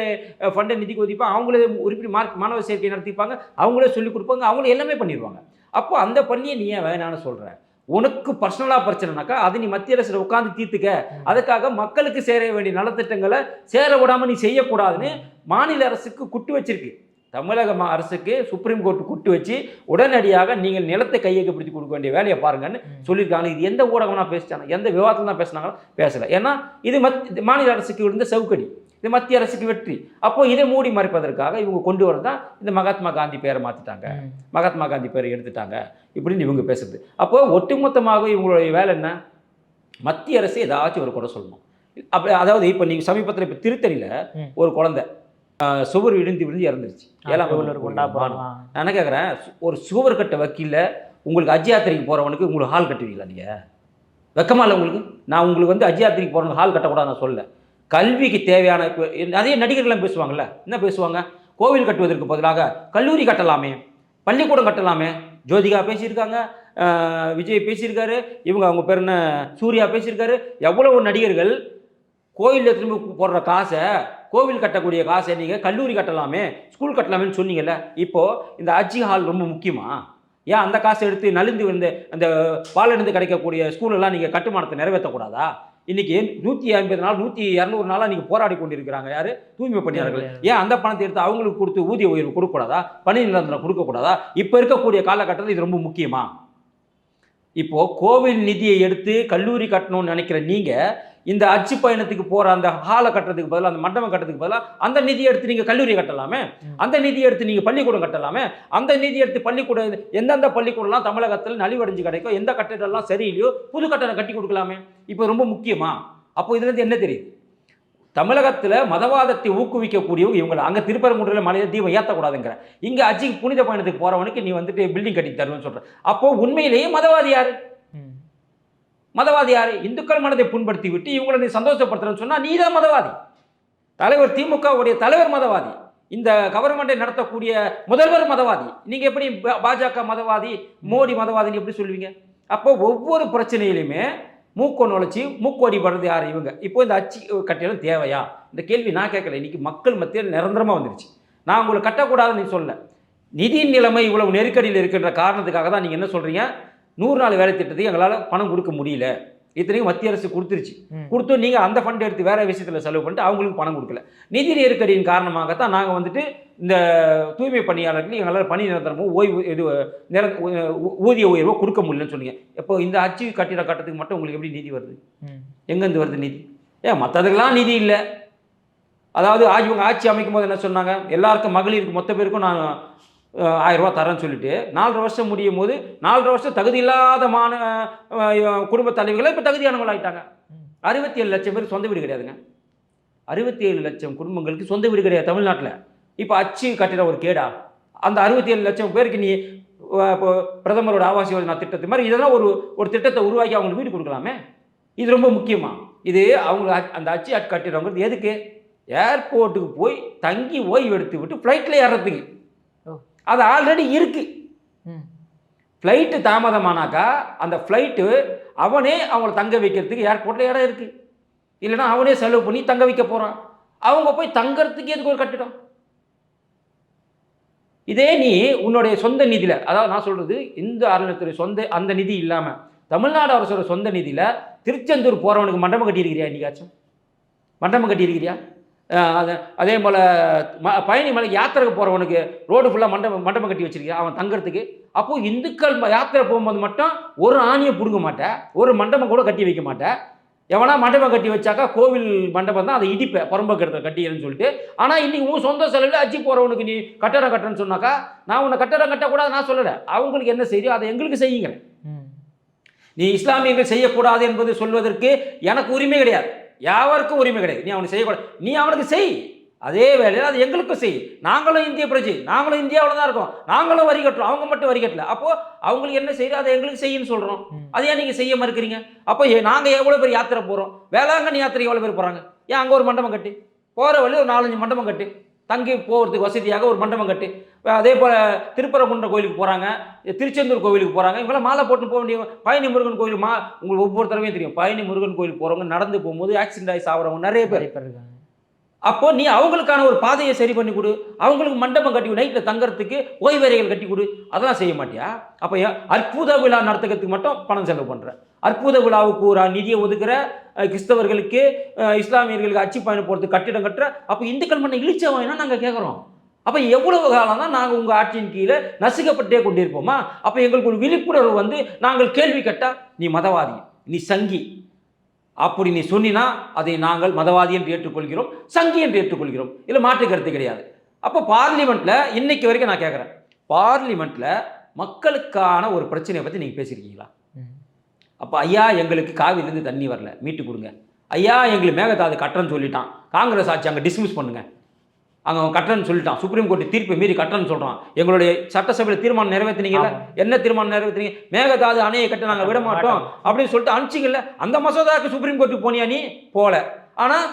ஃபண்டை நிதி ஒதுப்பாங்க, அவங்களே உறுப்பினர் மாணவர் சேர்க்கை நடத்திப்பாங்க, அவங்களே சொல்லிக் கொடுப்பாங்க, அவங்களே எல்லாமே பண்ணிடுவாங்க. அப்போ அந்த பள்ளியை நீ ஏன் வேணான்னு சொல்கிற? உனக்கு பர்சனலாக பிரச்சனைனாக்கா அது நீ மத்திய அரசில் உட்காந்து தீர்த்துக்க. அதுக்காக மக்களுக்கு சேர வேண்டிய நலத்திட்டங்களை சேர விடாமல் நீ செய்யக்கூடாதுன்னு மாநில அரசுக்கு குட்டு வச்சிருக்கு. தமிழக அரசுக்கு சுப்ரீம் கோர்ட் குட்டு வச்சு உடனடியாக நீங்கள் நிலத்தை கையகப்படுத்தி கொடுக்க வேண்டிய வேலையை பாருங்கன்னு சொல்லியிருக்காங்க. இது எந்த ஊடகம்னா பேசிட்டாங்க, எந்த விவாதத்தில் தான் பேசினாங்களோ பேசலை. ஏன்னா இது மாநில அரசுக்கு இருந்த சவுக்கடி, இது மத்திய அரசுக்கு வெற்றி. அப்போ இதை மூடி மறைப்பதற்காக இவங்க கொண்டு வரதான் இந்த மகாத்மா காந்தி பேரை மாற்றிட்டாங்க, மகாத்மா காந்தி பேரை எடுத்துட்டாங்க இப்படின்னு இவங்க பேசுறது. அப்போ ஒட்டுமொத்தமாக இவங்களுடைய வேலை என்ன? மத்திய அரசு ஏதாச்சும் ஒரு குறை சொல்லணும். அப்படி அதாவது இப்போ நீங்கள் சமீபத்தில் இப்போ திருத்தணியில் ஒரு குழந்தை சுவர் விழுந்து இறந்துருச்சு. ஏழாம் நான் என்ன கேட்குறேன், ஒரு சுவர் கட்ட வக்கீல உங்களுக்கு ஹஜ் யாத்திரைக்கு போகிறவனுக்கு உங்களுக்கு ஹால் கட்டுவீங்களா? நீங்கள் வெக்கமா இல்லை உங்களுக்கு? நான் உங்களுக்கு வந்து ஹஜ் யாத்திரைக்கு போகிறவங்க ஹால் கட்டக்கூடாது நான் சொல்ல. கல்விக்கு தேவையான இப்போ நிறைய நடிகர்கள்லாம் பேசுவாங்கள்ல, என்ன பேசுவாங்க? கோவில் கட்டுவதற்கு பதிலாக கல்லூரி கட்டலாமே, பள்ளிக்கூடம் கட்டலாமே. ஜோதிகா பேசியிருக்காங்க, விஜய் பேசியிருக்காரு, இவங்க அவங்க பேர் என்ன சூர்யா பேசியிருக்காரு. எவ்வளோ நடிகர்கள் கோயிலில் திரும்ப போடுற காசை, கோவில் கட்டக்கூடிய காசை நீங்கள் கல்லூரி கட்டலாமே, ஸ்கூல் கட்டலாமேன்னு சொன்னீங்கல்ல. இப்போது இந்த ஹஜ் ஹால் ரொம்ப முக்கியமா? ஏன் அந்த காசை எடுத்து நலிந்து வந்து அந்த பாலிருந்து கிடைக்கக்கூடிய ஸ்கூலெல்லாம் நீங்கள் கட்டுமானத்தை நிறைவேற்றக்கூடாதா? இன்றைக்கி 150 நாள் 200 நாளாக நீங்கள் போராடி கொண்டிருக்கிறாங்க யார்? தூய்மை பணியாளர்கள். ஏன் அந்த பணத்தை எடுத்து அவங்களுக்கு கொடுத்து ஊதிய உயர்வு கொடுக்கக்கூடாதா? பணி நிரந்தரம் கொடுக்கக்கூடாதா? இப்போ இருக்கக்கூடிய காலகட்டத்தில் இது ரொம்ப முக்கியமா? இப்போது கோவில் நிதியை எடுத்து கல்லூரி கட்டணும்னு நினைக்கிற நீங்கள் இந்த அச்சு பயணத்துக்கு போகிற அந்த ஹாலை கட்டுறதுக்கு பதிலாக, அந்த மண்டபம் கட்டுறதுக்கு பதிலாக அந்த நிதியை எடுத்து நீங்கள் கல்லூரி கட்டலாமே, அந்த நிதியை எடுத்து நீங்கள் பள்ளிக்கூடம் கட்டலாமே, அந்த நிதியை எடுத்து பள்ளிக்கூடம் எந்தெந்த பள்ளிக்கூடம்லாம் தமிழகத்தில் நலிவடைஞ்சு கிடைக்கும், எந்த கட்டிடம்லாம் சரியில்லையோ புது கட்டடம் கட்டி கொடுக்கலாமே. இப்போ ரொம்ப முக்கியமா? அப்போ இதுலேருந்து என்ன தெரியுது? தமிழகத்தில் மதவாதத்தை ஊக்குவிக்கக்கூடியவங்க இவங்களை. அங்கே திருப்பரங்குன்றில் மலையை தீபம் ஏற்றக்கூடாதுங்கிற, இங்கே அஜிக்கு புனித பயணத்துக்கு போகிறவனுக்கு நீ வந்துட்டு பில்டிங் கட்டி தருவேன்னு சொல்கிற. அப்போது உண்மையிலேயே மதவாதி யார்? மதவாதி யார்? இந்துக்கள் மனதை புண்படுத்தி விட்டு இவங்களை நீ சந்தோஷப்படுத்துறன்னு சொன்னால் நீ தான் மதவாதி. தலைவர் திமுகவுடைய தலைவர் மதவாதி, இந்த கவர்மெண்ட்டை நடத்தக்கூடிய முதல்வர் மதவாதி. நீங்கள் எப்படி பாஜக மதவாதி, மோடி மதவாதின்னு எப்படி சொல்லுவீங்க? அப்போ ஒவ்வொரு பிரச்சனையிலுமே மூக்கை நுழைச்சி மூக்கோடி படுறது யார்? இவங்க. இப்போ இந்த அச்சு கட்டிடம் தேவையா? இந்த கேள்வி நான் கேட்கல, இன்றைக்கி மக்கள் மத்தியில் நிரந்தரமாக வந்துருச்சு. நான் உங்களை கட்டக்கூடாதுன்னு நீ சொல்ல. நிதி நிலைமை இவ்வளவு நெருக்கடியில் இருக்கின்ற காரணத்துக்காக தான் நீங்கள் என்ன சொல்கிறீங்க, 100 நாள் வேலை திட்டத்துக்கு எங்களால் பணம் கொடுக்க முடியல. இத்தனையும் மத்திய அரசு கொடுத்துருச்சு. கொடுத்து நீங்கள் அந்த ஃபண்ட் எடுத்து வேறு விஷயத்தில் செலவு பண்ணிட்டு அவங்களுக்கு பணம் கொடுக்கல. நிதி நெருக்கடியின் காரணமாகத்தான் நாங்கள் வந்துட்டு இந்த தூய்மை பணியாளர்களுக்கு எங்களால் பணி நிரந்தரமோ ஓய்வு இது ஊதிய உயர்வோ கொடுக்க முடியலன்னு சொன்னீங்க. இப்போ இந்த அச்சு கட்டிட கட்டத்துக்கு மட்டும் உங்களுக்கு எப்படி நிதி வருது? எங்கேருந்து வருது நிதி? ஏன் மற்றதுக்கெல்லாம் நிதி இல்லை. அதாவது இவங்க ஆட்சி அமைக்கும் போது என்ன சொன்னாங்க, எல்லாருக்கும் மகளிருக்கு மொத்த பேருக்கும் நான் 1000 ரூபா தரேன்னு சொல்லிட்டு 4 வருஷம் முடியும் போது 4 வருஷம் தகுதி இல்லாத குடும்ப தலைவிகளை இப்போ தகுதியானவர்கள் ஆகிட்டாங்க. 67 லட்சம் பேர் சொந்த வீடு கிடையாதுங்க. 67 லட்சம் குடும்பங்களுக்கு சொந்த வீடு கிடையாது தமிழ்நாட்டில். இப்போ அச்சு கட்டிட ஒரு கேடா? அந்த 67 லட்சம் பேருக்கு நீ இப்போ பிரதமரோட ஆவாஸ் யோஜனா திட்டத்து மாதிரி இதெல்லாம் ஒரு திட்டத்தை உருவாக்கி அவங்களுக்கு வீடு கொடுக்கலாமே. இது ரொம்ப முக்கியமா? இது அவங்க அந்த அச்சு கட்டிடங்கிறது எதுக்கு? ஏர்போர்ட்டுக்கு போய் தங்கி ஓய்வு எடுத்து விட்டு ஃப்ளைட்டில் ஏறுறதுக்கு. அது ஆல்ரெடி இருக்குது. ஃப்ளைட்டு தாமதமானாக்கா அந்த ஃப்ளைட்டு அவனே அவங்கள தங்க வைக்கிறதுக்கு ஏர்போர்ட்டில் இடம் இருக்குது. இல்லைனா அவனே செலவு பண்ணி தங்க வைக்க போகிறான். அவங்க போய் தங்கறதுக்கு எதுக்கு ஒரு கட்டிடம்? இதே நீ உன்னுடைய சொந்த நிதியில், அதாவது நான் சொல்கிறது இந்து அறநிலையத்துறை சொந்த அந்த நிதி இல்லாமல் தமிழ்நாடு அரசோட சொந்த நிதியில் திருச்செந்தூர் போகிறவனுக்கு மண்டபம் கட்டியிருக்கிறியா? இன்றைக்காச்சும் மண்டபம் கட்டியிருக்கிறியா? அதே போல் பழனி மலைக்கு யாத்திரைக்கு போகிறவனுக்கு ரோடு ஃபுல்லாக மண்டபம் கட்டி வச்சிருக்கியா அவன் தங்கறதுக்கு? அப்போது இந்துக்கள் யாத்திரை போகும்போது மட்டும் ஒரு ஆணியை பிடுங்க மாட்டேன், ஒரு மண்டபம் கூட கட்டி வைக்க மாட்டேன். எவனா மண்டபம் கட்டி வச்சாக்கா கோவில் மண்டபம் தான் அதை இடிப்பேன் புறம்போக்கு இடத்துல கட்டிடுன்னு சொல்லிட்டு. ஆனால் இன்றைக்கி உன் சொந்த செலவில் அஜி போகிறவனுக்கு நீ கட்டடம் கட்டுறன்னு சொன்னாக்கா நான் உன்னை கட்டடம் கட்டக்கூடாது நான் சொல்லலை. அவங்களுக்கு என்ன செய்யும் அதை எங்களுக்கு செய்யுங்கிறேன். நீ இஸ்லாமியர்கள் செய்யக்கூடாது என்பது சொல்வதற்கு எனக்கு உரிமை கிடையாது, யாருக்கும் உரிமை கிடையாது. நீ அவனுக்கு செய்யக்கூடாது, நீ அவனுக்கு செய். அதே வேலையில் அது எங்களுக்கும் செய். நாங்களும் இந்திய பிரஜை, நாங்களும் இந்தியாவில் தான் இருக்கோம், நாங்களும் வரி கட்டுறோம், அவங்க மட்டும் வரி கட்டல. அப்போது அவங்களுக்கு என்ன செய்யுது அதை எங்களுக்கு செய்யுன்னு சொல்கிறோம். அதை ஏன் நீங்கள் செய்ய மறுக்கிறீங்க? அப்போ நாங்கள் எவ்வளோ பேர் யாத்திரை போகிறோம், வேளாங்கண்ணி யாத்திரை எவ்வளோ பேர் போகிறாங்க, ஏன் அங்கே ஒரு மண்டபம் கட்டி போகிற வழி ஒரு 4-5 மண்டபம் கட்டி தங்கி போகிறதுக்கு வசதியாக ஒரு மண்டபம் கட்டி. அதே போல் திருப்பரங்குன்ற கோயிலுக்கு போகிறாங்க, திருச்செந்தூர் கோவிலுக்கு போகிறாங்க, இவங்களாம் மாலை போட்டு போக வேண்டிய. பழனி முருகன் கோயில் உங்களுக்கு ஒவ்வொரு தடவையும் தெரியும், பழனி முருகன் கோயிலுக்கு போகிறவங்க நடந்து போகும்போது ஆக்சிடென்ட் ஆகி சாப்பிட்றவங்க நிறைய பேர் இருக்காங்க. அப்போ நீ அவங்களுக்கான ஒரு பாதையை சரி பண்ணி கொடு, அவங்களுக்கு மண்டபம் கட்டி நைட்டில் தங்கறதுக்கு ஓய்வறைகள் கட்டி கொடு. அதெல்லாம் செய்ய மாட்டியா? அப்போ அற்புத விழா நடத்துறதுக்கு மட்டும் பணம் செலவு பண்ணுற, அற்புத விழாவுக்கு ஒரு நிதியை ஒதுக்குற, கிறிஸ்தவர்களுக்கு இஸ்லாமியர்களுக்கு அச்சு பயணம் போகிறதுக்கு கட்டிடம் கட்டுற. அப்போ இந்துக்கள் மண்ணை இழிச்சவனா நாங்கள் கேட்குறோம். அப்போ எவ்வளவு காலம் தான் நாங்கள் உங்கள் ஆட்சியின் கீழே நசுக்கப்பட்டே கொண்டிருப்போமா? அப்போ எங்களுக்கு ஒரு விழிப்புணர்வு வந்து நாங்கள் கேள்வி கேட்டால் நீ மதவாதி, நீ சங்கி அப்படி நீ சொன்னினா அதை நாங்கள் மதவாதி என்று ஏற்றுக்கொள்கிறோம், சங்கி என்று ஏற்றுக்கொள்கிறோம். இல்லை மாற்று கருத்து கிடையாது. அப்போ பார்லிமெண்ட்டில் இன்னைக்கு வரைக்கும் நான் கேட்குறேன், பார்லிமெண்ட்டில் மக்களுக்கான ஒரு பிரச்சனையை பற்றி நீங்கள் பேசியிருக்கீங்களா? அப்போ ஐயா எங்களுக்கு காவிரிலேருந்து தண்ணி வரல, மீட்டு கொடுங்க. ஐயா எங்களுக்கு மேகதாது கட்டுறன்னு சொல்லிட்டான், காங்கிரஸ் ஆட்சி அங்கே டிஸ்மிஸ் பண்ணுங்க. அங்கே அவன் கட்டணன்னு சொல்லிட்டான், சுப்ரீம் கோர்ட்டு தீர்ப்பை மீறி கட்டணன்னு சொல்கிறான். எங்களுடைய சட்டசபையில் தீர்மானம் நிறைவேற்றினீங்கல்ல, என்ன தீர்மானம் நிறைவேற்றினீங்க? மேகதாது அணையை கட்ட நாங்கள் விட மாட்டோம் அப்படின்னு சொல்லிட்டு அனுப்பிச்சிங்கல்ல. அந்த மசோதாவுக்கு சுப்ரீம் கோர்ட்டுக்கு போனியா? நீ போல. ஆனால்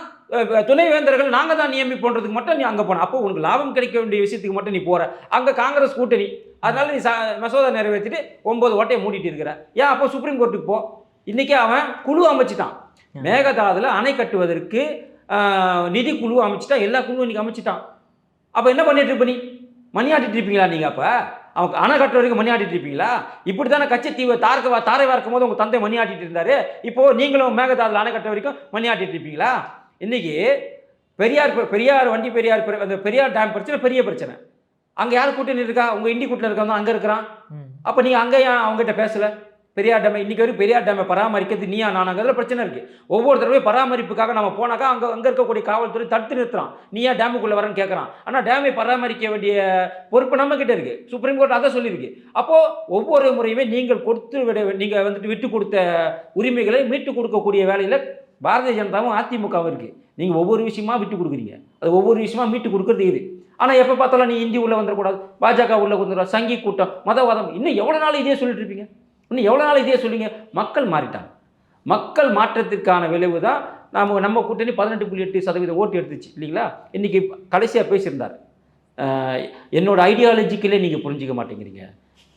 துணைவேந்தர்கள் நாங்கள் தான் நியமிப்போன்றதுக்கு மட்டும் நீ அங்கே போன. அப்போ உனக்கு லாபம் கிடைக்க வேண்டிய விஷயத்துக்கு மட்டும் நீ போகிற. அங்கே காங்கிரஸ் கூட்டணி, அதனால நீ மசோதா நிறைவேற்றிட்டு 9 ஓட்டையை மூடிட்டு இருக்கிற. ஏன் அப்போ சுப்ரீம் கோர்ட்டுக்கு போ. இன்றைக்கே அவன் குழு அமைச்சிட்டான், மேகதாதுல அணை கட்டுவதற்கு நிதி குழு அமைச்சிட்டா, எல்லா குழுவும் இன்னைக்கு அமைச்சிட்டான். அப்போ என்ன பண்ணிட்டு இருப்ப? நீ மணி ஆட்டிட்டு இருப்பீங்களா? நீங்கள் அப்போ அவங்க அணை கட்டுற வரைக்கும் மணி ஆட்டிட்டு இருப்பீங்களா? இப்படி தானே கட்சி தீவு தாரை வார்க்கும் போது உங்கள் தந்தை மணி ஆட்டிட்டு இருந்தாரு. இப்போது நீங்களும் மேகதாதுல அணை கட்டுற வரைக்கும் மணி ஆட்டிட்டு இருப்பீங்களா? இன்னைக்கு பெரியார் வண்டி பெரியார் அந்த பெரியார் டேம் பிரச்சனை பெரிய பிரச்சனை. அங்கே யார் கூட்டணி இருக்கா? உங்கள் இண்டி கூட்டில் இருக்கவங்க அங்கே இருக்கிறான். அப்போ நீங்கள் அங்கே ஏன் அவங்ககிட்ட பேசலை? பெரியார் டேமை இன்னைக்கு வரைக்கும் பெரியார் டேமை பராமரிக்கிறது நீயா நானாங்கிறதுல பிரச்சனை இருக்குது. ஒவ்வொரு தடவையும் பராமரிப்புக்காக நம்ம போனாக்கா அங்கே இருக்கக்கூடிய காவல்துறை தடுத்து நிறுத்துறான். நீ ஏன் டேமுக்குள்ளே வரேன்னு கேட்குறான். ஆனால் டேமை பராமரிக்க வேண்டிய பொறுப்பு நம்ம கிட்ட இருக்குது. சுப்ரீம் கோர்ட் அதை சொல்லியிருக்கு. அப்போது ஒவ்வொரு முறையுமே நீங்கள் நீங்கள் வந்துட்டு விட்டு கொடுத்த உரிமைகளை மீட்டு கொடுக்கக்கூடிய வேலையில் பாரதிய ஜனதாவும் அதிமுகவும் இருக்குது. நீங்கள் ஒவ்வொரு விஷயமா விட்டு கொடுக்குறீங்க, அது ஒவ்வொரு விஷயமா மீட்டு கொடுக்குறது இது. ஆனால் எப்போ பார்த்தாலும் நீ இந்தி உள்ளே வந்துடக்கூடாது, பாஜக உள்ளே வந்துடும், சங்கி கூட்டம், மதவாதம், இன்னும் எவ்வளோ நாள் இதே சொல்லிட்டு இருப்பீங்க? இன்னும் எவ்வளோ நாள் இதே சொல்லிங்க? மக்கள் மாறிட்டாங்க. மக்கள் மாற்றத்திற்கான விளைவு தான் நம்ம கூட்டணி 18.8% ஓட்டு எடுத்துச்சு இல்லைங்களா? இன்றைக்கி கடைசியாக பேசியிருந்தார், என்னோட ஐடியாலஜிக்கலே நீங்கள் புரிஞ்சிக்க மாட்டேங்கிறீங்க,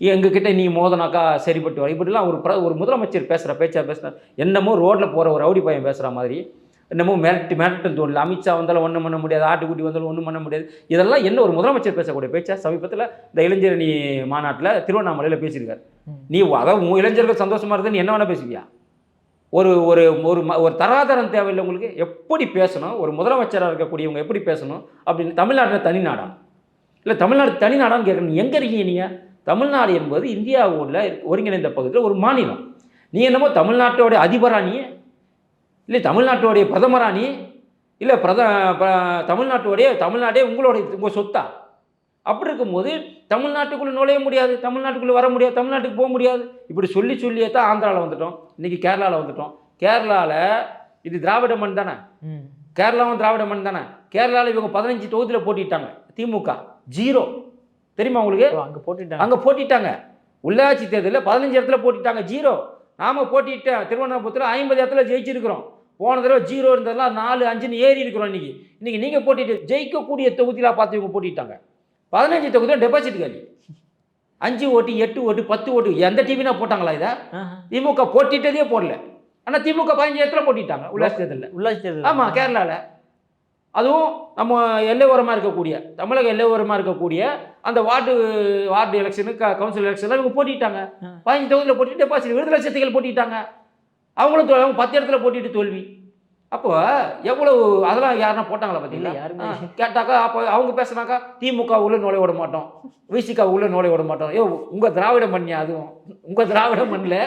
எங்ககிட்ட நீ மோதனாக்கா சரிப்பட்டு வர, இப்படிலாம் ஒரு முதலமைச்சர் பேசுகிறார். என்னமோ ரோட்டில் போகிற ஒரு ரவுடி பையன் பேசுகிற மாதிரி, என்னமோ மிரட்டும் தோணல. அமித்ஷா வந்தாலும் ஒன்றும் பண்ண முடியாது, ஆட்டுக்குட்டி வந்தாலும் ஒன்றும் பண்ண முடியாது. இதெல்லாம் என்ன ஒரு முதலமைச்சர் பேசக்கூடிய பேச்சா? சமீபத்தில் இந்த இளைஞரணி மாநாட்டில் திருவண்ணாமலையில் பேசியிருக்காரு. நீ அதாவது இளைஞர்கள் சந்தோஷமாக இருக்குது, நீ என்ன வேணால் பேசுவியா? ஒரு ஒரு ஒரு தராதரம் தேவையில்லை உங்களுக்கு. எப்படி பேசணும், ஒரு முதலமைச்சராக இருக்கக்கூடியவங்க எப்படி பேசணும் அப்படின்னு. தமிழ்நாட்டில் தனி நாடா? இல்லை தமிழ்நாடு தனி நாடான்னு கேட்குறீங்க. எங்கே இருக்கீங்க நீங்கள்? தமிழ்நாடு என்பது இந்தியாவோட ஒருங்கிணைந்த பகுதியில் ஒரு மாநிலம். நீ என்னமோ தமிழ்நாட்டோடைய அதிபரா? நீ இல்லை தமிழ்நாட்டோடைய பிரதமரா? நீ இல்லை தமிழ்நாடே உங்கள் சொத்தா? அப்படி இருக்கும்போது தமிழ்நாட்டுக்குள்ளே நுழைய முடியாது, தமிழ்நாட்டுக்குள்ளே வர முடியாது, தமிழ்நாட்டுக்கு போக முடியாது. இப்படி சொல்லியே தான் ஆந்திராவில் வந்துட்டோம், இன்றைக்கி கேரளாவில் வந்துட்டோம். கேரளாவில் இது திராவிட மண் தானே, கேரளாவும் திராவிட மண் தானே. கேரளாவில் இவங்க 15 தொகுதியில் போட்டிட்டாங்க, திமுக 0. தெரியுமா உங்களுக்கு? அங்கே போட்டிட்டாங்க. உள்ளாட்சி தேர்தலில் 15 இடத்துல போட்டிட்டாங்க, 0. நாம் போட்டிட்டேன் திருவண்ணாமலத்தில் 50 இடத்துல ஜெயிச்சிருக்கிறோம். போன தடவை 0 இருந்ததெல்லாம் 4, 5ன்னு ஏறி இருக்கிறோம். இன்றைக்கி நீங்கள் போட்டிட்டு ஜெயிக்கக்கூடிய தொகுதியில் பார்த்து இவங்க போட்டிட்டாங்க. 15 தொகுதியில் டெபாசிட் காலி. 5 ஓட்டு, 8 ஓட்டு, 10 ஓட்டு. எந்த டிவினா போட்டாங்களா இதை? திமுக போட்டிட்டதே போடல. ஆனால் திமுக 15 இடத்துல போட்டிட்டாங்க உள்ளாட்சி தேர்தலில். ஆமாம், கேரளாவில். அதுவும் நம்ம எல்லை ஓரமாக இருக்கக்கூடிய, தமிழக எல்லை ஓரமாக இருக்கக்கூடிய அந்த வார்டு எலெக்ஷனுக்கு கவுன்சில் எலெக்ஷனில் இவங்க போட்டிட்டாங்க. 15 தொகுதியில் போட்டிட்டு டெபாசிட். விடுதலை சிறுத்தைகள் போட்டிட்டாங்க, அவங்களும் 10 இடத்துல போட்டிட்டு தோல்வி. அப்போ எவ்வளவு அதெல்லாம் யாருன்னா போட்டாங்களா பார்த்தீங்களா? யாருமே கேட்டாக்கா அப்போ அவங்க பேசுனாக்கா திமுக உள்ள நுழைய விட மாட்டோம், விசிகா உள்ள நுழைய விட மாட்டோம். உங்கள் திராவிட மண்ணியா? அதுவும் உங்கள் திராவிட மண்ணில்.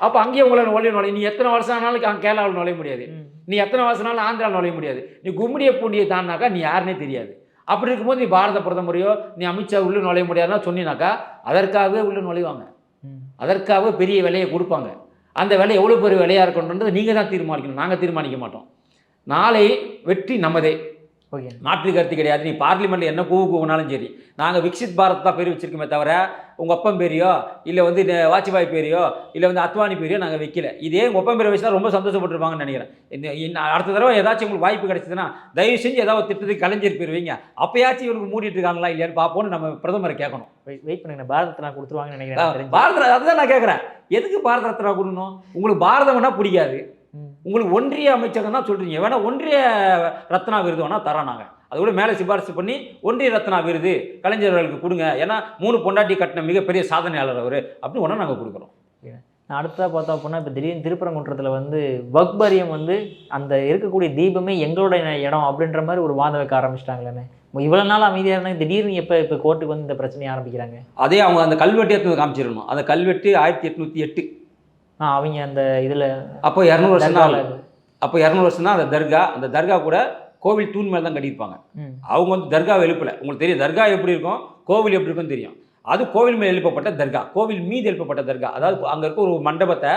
அப்போ அங்கேயே உங்களை நுழைய நீ எத்தனை வருஷம் ஆனாலும் அங்கே கேரளாவில் நுழைய முடியாது, நீ எத்தனை வருஷம் ஆனாலும் ஆந்திராவில் நுழைய முடியாது. நீ கும்மிடியை பூண்டியை தாண்டினாக்கா நீ யாருன்னே தெரியாது. அப்படி இருக்கும்போது நீ பாரத பிரதமரையோ நீ அமித்ஷா உள்ளே நுழைய முடியாதுன்னா சொன்னினாக்கா அதற்காகவே உள்ளே நுழைவாங்க, அதற்காகவே பெரிய விலையை கொடுப்பாங்க. அந்த விலை எவ்வளோ பெரிய விலையாக இருக்கணுன்றது நீங்கள் தான் தீர்மானிக்கணும், நாங்கள் தீர்மானிக்க மாட்டோம். நாளை வெற்றி நமதே, ஓகே, மாற்று கருத்து கிடையாது. நீ பார்லிமெண்ட்டில் என்ன கூவுனாலும் சரி, நாங்கள் விக்சித் பாரத் தான் பேர் வச்சிருக்கோமே தவிர உங்கள் அப்பன் பேரையோ இல்லை வாஜ்பாய் பேரையோ இல்லை அத்வானி பேரையோ நாங்கள் வைக்கல. இதே உங்கள் அப்பன் பேரை வச்சுதான் ரொம்ப சந்தோஷப்பட்டுருப்பாங்கன்னு நினைக்கிறேன். அடுத்த தடவை ஏதாச்சும் உங்களுக்கு வாய்ப்பு கிடைச்சதுன்னா தயவு செஞ்சு ஏதாவது திட்டத்துக்கு கலைஞர் பேர் வைங்க. அப்போயாச்சும் இவங்களுக்கு மூடிட்டு இருக்காங்களா இல்லையான்னு பார்ப்போன்னு நம்ம பிரதமரை கேட்கணும். வெயிட் பண்ணுங்க, பாரத ரத்னா கொடுத்துருவாங்கன்னு நினைக்கிறேன். பாரத, அதுதான் நான் கேட்குறேன், எதுக்கு பாரத ரத்னா கொடுக்கணும்? உங்களுக்கு பாரதம்னா பிடிக்காது, உங்களுக்கு ஒன்றிய அமைச்சகம் தான் சொல்கிறீங்க, வேணா ஒன்றிய ரத்னா விருது வேணால் தரோம் நாங்கள், அது கூட மேலே சிபாரிசு பண்ணி ஒன்றிய ரத்னா விருது கலைஞர்களுக்கு கொடுங்க, ஏன்னா 3 பொண்டாட்டி கட்டின மிகப்பெரிய சாதனையாளர் அவர் அப்படின்னு ஒன்றா நாங்கள் கொடுக்குறோம். அடுத்ததாக பார்த்தோம் அப்படின்னா இப்போ திடீர்னு திருப்பரங்குன்றத்தில் வந்து வக்பரியம் வந்து அந்த இருக்கக்கூடிய தீபமே எங்களோட இடம் அப்படின்ற மாதிரி ஒரு வாதம் வைக்க ஆரம்பிச்சிட்டாங்களே. இவ்வளோ நாள் அமைதியாக இருந்தாங்க, திடீர்னு இப்போ கோர்ட்டுக்கு வந்து இந்த பிரச்சனையை ஆரம்பிக்கிறாங்க. அதே அவங்க அந்த கல்வெட்டு எடுத்து காமிச்சிடணும். அந்த கல்வெட்டு 1808. அவங்க அந்த இதில் அப்போ 200 வருஷம் தான். அப்போ 200 வருஷம் தான் அந்த தர்கா கூட கோவில் தூண் மேலே தான் கட்டியிருப்பாங்க. அவங்க வந்து தர்காவை எழுப்பலை. உங்களுக்கு தெரியும் தர்கா எப்படி இருக்கும், கோவில் எப்படி இருக்குன்னு தெரியும். அது கோவில் மேலே எழுப்பப்பட்ட தர்கா, கோவில் மீது எழுப்பப்பட்ட தர்கா. அதாவது அங்கே இருக்க ஒரு மண்டபத்தை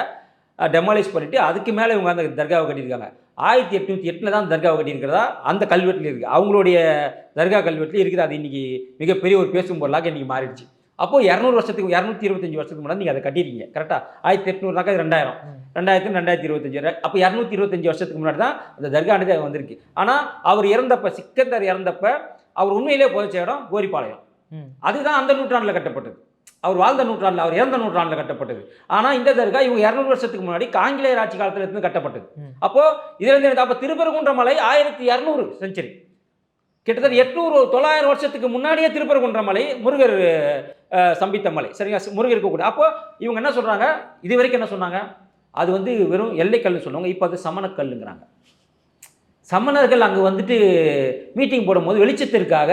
டெமாலிஷ் பண்ணிவிட்டு அதுக்கு மேலே இவங்க அந்த தர்காவை கட்டியிருக்காங்க. 1808 தான் தர்காவை கட்டியிருக்கிறதா அந்த கல்வெட்டில் இருக்குது. அவங்களுடைய தர்கா கல்வெட்டில் இருக்குது. அது இன்றைக்கி மிகப்பெரிய ஒரு பேசும் பொருளாக இன்றைக்கி மாறிடுச்சு. அப்போது 200 வருஷத்துக்கு 225 வருஷத்துக்கு முன்னாடி நீங்கள் அதை கட்டியிருக்கீங்க கரெக்டாக. 1800 2000 2025. அப்போ 225 வருஷத்துக்கு முன்னாடி தான் அந்த தர்கானது வந்திருக்கு. ஆனால் அவர் இறந்தப்போ, சிக்கந்தர் இறந்தப்போ அவர் உண்மையிலே புதைச்ச இடம் கோரிப்பாளையம். அதுதான் அந்த நூற்றாண்டில் கட்டப்பட்டது. அவர் வாழ்ந்த நூற்றாண்டில், அவர் இறந்த நூற்றாண்டில் கட்டப்பட்டது. ஆனால் இந்த தர்கா இவங்க 200 வருஷத்துக்கு முன்னாடி ஆங்கிலேயர் ஆட்சி காலத்தில் இருந்து கட்டப்பட்டது. அப்போது இதுலேருந்து அப்போ திருப்பரங்குன்ற மலை 1200 செஞ்சுரி, கிட்டத்தட்ட 800-900 வருஷத்துக்கு முன்னாடியே திருப்பரங்குன்ற மலை முருகர் சம்பித்த மலை, சரிங்க, முருகர் இருக்கக்கூடிய. அப்போ இவங்க என்ன சொல்கிறாங்க, இது வரைக்கும் என்ன சொன்னாங்க, அது வந்து வெறும் எல்லைக்கல்னு சொல்லுவாங்க. இப்போ அது சமணக்கல்லுங்கிறாங்க. சமணர்கள் அங்கே வந்துட்டு மீட்டிங் போடும்போது வெளிச்சத்திற்காக,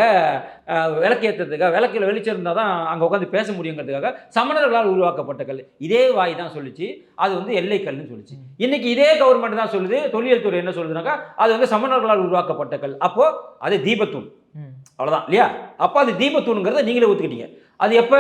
விளக்கேற்றதுக்காக, விளக்கில் வெளிச்சம் இருந்தால் தான் அங்கே உட்காந்து பேச முடியுங்கிறதுக்காக சமணர்களால் உருவாக்கப்பட்ட கல். இதே வாய் தான் சொல்லிச்சு அது வந்து எல்லைக்கல்னு சொல்லிச்சு. இன்றைக்கி இதே கவர்மெண்ட் தான் சொல்லுது, தொழில் துறை என்ன சொல்லுதுனாக்கா அது வந்து சமணர்களால் உருவாக்கப்பட்ட கல். அப்போது அது தீபத்தூண், அவ்வளோதான் இல்லையா. அப்போ அது தீபத்தூணுங்கிறத நீங்களே ஒத்துக்கிட்டீங்க. அது எப்போ,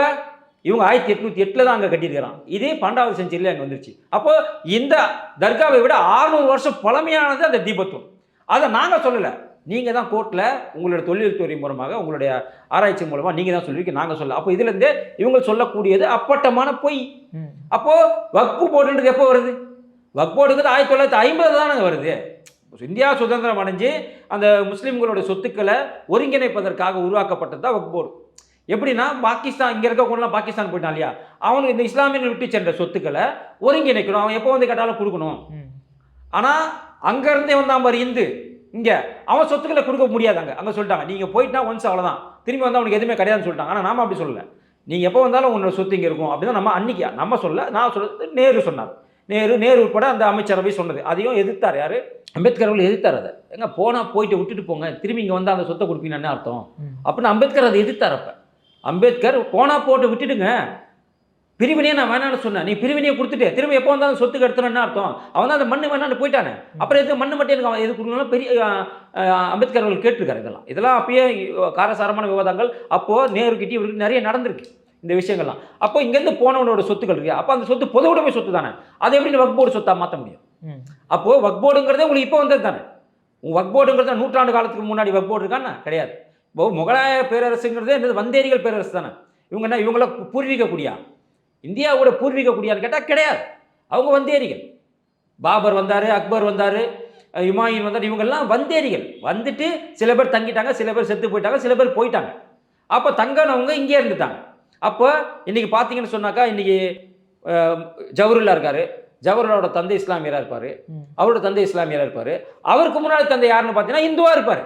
இவங்க 1808 தான் அங்கே கட்டியிருக்கிறான். இதே 12வது செஞ்சுரியில் அங்கே வந்துருச்சு. அப்போது இந்த தர்காவை விட 600 வருஷம் பழமையானது அந்த தீபத்தூண். அதை நாங்கள் சொல்லலை, நீங்கள் தான் கோர்ட்டில் உங்களுடைய தொழில்துறை மூலமாக, உங்களுடைய ஆராய்ச்சி மூலமாக நீங்கள் தான் சொல்லுவீங்க, நாங்கள் சொல்ல. அப்போ இதுலேருந்து இவங்க சொல்லக்கூடியது அப்பட்டமான பொய். அப்போது வக்ஃபு போர்டுன்றது எப்போ வருது, வக்ஃபு போர்டுங்கிறது 1950 தானே வருது. இந்தியா சுதந்திரம் அடைஞ்சு அந்த முஸ்லீம்களுடைய சொத்துக்களை ஒருங்கிணைப்பதற்காக உருவாக்கப்பட்டது தான் வக்ஃபு போர்டு. எப்படின்னா பாகிஸ்தான், இங்கே இருக்கக்கூடலாம் பாகிஸ்தான் போயிட்டான் இல்லையா, அவனுக்கு இந்த இஸ்லாமியர்கள் விட்டு சென்ற சொத்துக்களை ஒருங்கிணைக்கணும், அவன் எப்போ வந்து கேட்டாலும் கொடுக்கணும். ஆனால் அங்கேருந்தே வந்தான் பாரு இந்து, இங்கே அவன் சொத்துக்களை கொடுக்க முடியாதாங்க. அங்கே சொல்லிட்டாங்க நீங்கள் போயிட்டா ஒன்ஸ் அவ்வளோதான், திரும்பி வந்தால் அவனுக்கு எதுவுமே கிடையாதுன்னு சொல்லிட்டாங்க. ஆனால் நாம அப்படி சொல்லலை, நீங்கள் எப்போ வந்தாலும் உன்னோட சொத்து இங்கே இருக்கும் அப்படின்னு நம்ம அன்றைக்கி நம்ம சொல்ல, நான் சொல்கிறது நேரு சொன்னார். நேரு உட்பட அந்த அமைச்சரவை சொன்னது. அதையும் எதிர்த்தார் யார், அம்பேத்கர் அவர்கள் எதிர்த்தார். அதை எங்க போனால் போயிட்டு விட்டுட்டு போங்க, திரும்பி இங்கே வந்து அந்த சொத்தை கொடுப்பீங்கன்னு அர்த்தம் அப்படின்னு அம்பேத்கர் அதை எதிர்த்தார். அப்போ அம்பேத்கர் போனால் போட்டு விட்டுடுங்க, பிரிவினையே நான் வேணான்னு சொன்னேன், நீ பிரிவினையை கொடுத்துட்டு திரும்ப எப்போ வந்தாலும் சொத்துக்கு எடுத்துன்னு அர்த்தம், அவன் தான் அந்த மண்ணு வேணான்னு போயிட்டானே, அப்புறம் எது மண்ணு மட்டும் எனக்கு எது கொடுக்கணும் பெரிய அம்பேத்கர் அவர்கள் கேட்டிருக்காரு. இதெல்லாம் அப்பயே காரசாரமான விவாதங்கள் அப்போது நேருக்கிட்டே இவருக்கு நிறைய நடந்திருக்கு இந்த விஷயங்கள்லாம். அப்போ இங்கேருந்து போனவனோட சொத்துக்கள் இருக்கு, அப்போ அந்த சொத்து பொது உடைமை சொத்து தானே, அதை எப்படி வக்ஃப் போர்டு சொத்தாக மாற்ற முடியும்? அப்போது வக்ஃப் போர்டுங்கிறதே உங்களுக்கு இப்போ வந்தது தானே. வக்ஃப் போர்டுங்கிறது 100 காலத்துக்கு முன்னாடி வக்ஃப் போர்டு இருக்கானே கிடையாது. இப்போ முகலாய பேரரசுங்கிறதே இந்த வந்தேரிகள் பேரரசு தானே. இவங்க என்ன இவங்கள பூர்வீக குடியா, இந்தியாவோட பூர்வீக குடியான்னு கேட்டால் கிடையாது, அவங்க வந்தேரிகள். பாபர் வந்தார், அக்பர் வந்தார், ஹுமாயூன் வந்தார், இவங்கெல்லாம் வந்தேரிகள். வந்துட்டு சில பேர் தங்கிட்டாங்க, சில பேர் செத்து போயிட்டாங்க, சில பேர் போயிட்டாங்க. அப்போ தங்கினவங்க இங்கே இருந்துட்டாங்க. அப்போ இன்றைக்கி பார்த்தீங்கன்னு சொன்னாக்கா, இன்றைக்கி ஜவஹர்லால் இருக்கார், ஜவஹர்லாலோட தந்தை இஸ்லாமியராக இருப்பார், அவரோட தந்தை இஸ்லாமியராக இருப்பார், அவருக்கு முன்னாடி தந்தை யாருன்னு பார்த்தீங்கன்னா இந்துவாக இருப்பார்.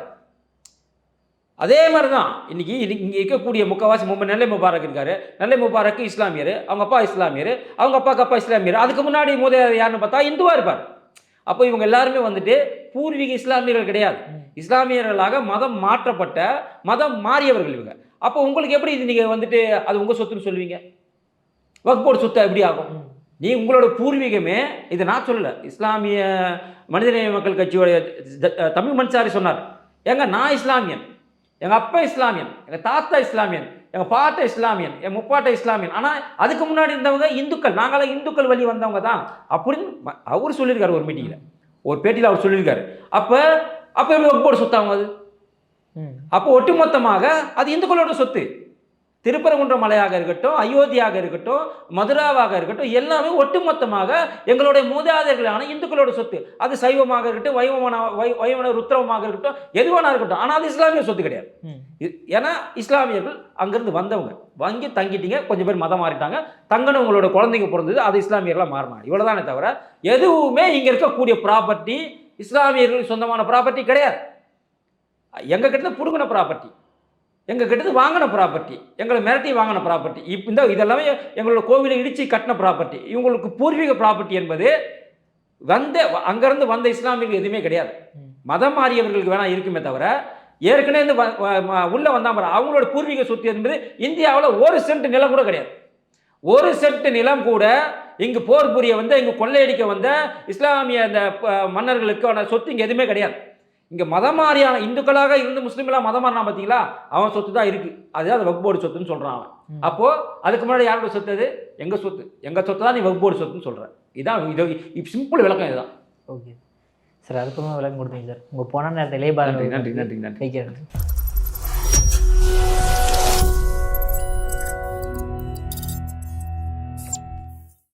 அதே மாதிரி தான் இன்றைக்கி இங்கே இருக்கக்கூடிய முக்கவாசி நெல்லை முபாரக் இருக்கார், நெல்லை முபாரக் இஸ்லாமியர், அவங்க அப்பா இஸ்லாமியர், அவங்க அப்பாவுக்கு அப்பா இஸ்லாமியர், அதுக்கு முன்னாடி யாருன்னு பார்த்தா இந்துவாக இருப்பார். அப்போ இவங்க எல்லாருமே வந்துட்டு பூர்வீக இஸ்லாமியர்கள் கிடையாது, இஸ்லாமியர்களாக மதம் மாற்றப்பட்ட, மதம் மாறியவர்கள் இவங்க. அப்போ உங்களுக்கு எப்படி இது நீங்கள் வந்துட்டு அது உங்கள் சொத்துன்னு சொல்லுவீங்க? வக்ஃப் போர்டு சொத்து எப்படி ஆகும்? நீ உங்களோட பூர்வீகமே, இதை நான் சொல்லலை, இஸ்லாமிய மனிதநேய மக்கள் கட்சியோடைய தமிழ் மன்சாரி சொன்னார், ஏங்க நான் இஸ்லாமியன், எங்கள் அப்பா இஸ்லாமியன், எங்கள் தாத்தா இஸ்லாமியன், எங்கள் பாட்டை இஸ்லாமியன், என் முப்பாட்டை இஸ்லாமியன், ஆனால் அதுக்கு முன்னாடி இருந்தவங்க இந்துக்கள், நாங்களாம் இந்துக்கள் வழி வந்தவங்க தான் அப்படின்னு அவர் சொல்லியிருக்காரு ஒரு மீட்டிங்கில், ஒரு பேட்டியில் அவர் சொல்லியிருக்காரு. அப்போ எப்படி வக்ஃப் போர்டு சொத்தாகும் அது? அப்போ ஒட்டுமொத்தமாக அது இந்துக்களோட சொத்து. திருப்பரங்குன்றம் மலையாக இருக்கட்டும், அயோத்தியாக இருக்கட்டும், மதுராவாக இருக்கட்டும், எல்லாமே ஒட்டுமொத்தமாக எங்களுடைய மூதாதையர்களான இந்துக்களோட சொத்து. அது சைவமாக இருக்கட்டும், வைவன ருத்ரவமாக இருக்கட்டும், எதுவானா இருக்கட்டும். ஆனால் அது இஸ்லாமிய சொத்து கிடையாது. ஏன்னா இஸ்லாமியர்கள் அங்கிருந்து வந்தவங்க, வாங்கி தங்கிட்டீங்க, கொஞ்சம் பேர் மதம் மாறிட்டாங்க, தங்கன்னு உங்களோட குழந்தைங்க பிறந்தது, அது இஸ்லாமியர்களாக மாறினாங்க. இவ்வளோதானே தவிர எதுவுமே இங்கே இருக்கக்கூடிய ப்ராப்பர்ட்டி இஸ்லாமியர்களுக்கு சொந்தமான ப்ராப்பர்ட்டி கிடையாது. எங்கள் கிட்ட புடுங்கின ப்ராப்பர்ட்டி, எங்கள் கிட்ட வாங்கின ப்ராப்பர்ட்டி, எங்களை மிரட்டி வாங்கின ப்ராப்பர்ட்டி, இந்த இதெல்லாமே எங்களோட கோவிலை இடித்து கட்டின ப்ராப்பர்ட்டி. இவங்களுக்கு பூர்வீக ப்ராப்பர்ட்டி என்பது அங்கேருந்து வந்த இஸ்லாமியர்கள் எதுவுமே கிடையாது. மதம் மாறியவர்களுக்கு வேணா இருக்குமே தவிர ஏற்கனவே இந்த உள்ளே வந்தாமல் அவங்களோட பூர்வீக சொத்து என்பது இந்தியாவில் 1 சென்ட் நிலம் கூட கிடையாது. 1 சென்ட் நிலம் கூட இங்கு போர் புரிய வந்த, இங்கு கொள்ளையடிக்க வந்த இஸ்லாமிய இந்த மன்னர்களுக்கான சொத்து இங்கே எதுவுமே கிடையாது. இங்கே மதமாரியான இந்துக்களாக இருந்து முஸ்லீம்களாக மதமாறினா பார்த்தீங்களா, அவன் சொத்து தான் இருக்குது. அதுதான் அது வக்ஃப் போர்டு சொத்துன்னு சொல்கிறான் அவன். அப்போது அதுக்கு முன்னாடி யாரோட சொத்து? அது எங்கள் சொத்து. எங்கள் சொத்து தான் நீ வக்ஃப் போர்டு சொத்துன்னு சொல்கிறேன். இதான் இது சிம்பிள் விளக்கம் இதுதான். ஓகே சார், அதுக்கு விளக்கம் கொடுத்தீங்க சார். உங்கள் போன நேரத்தில் நன்றி.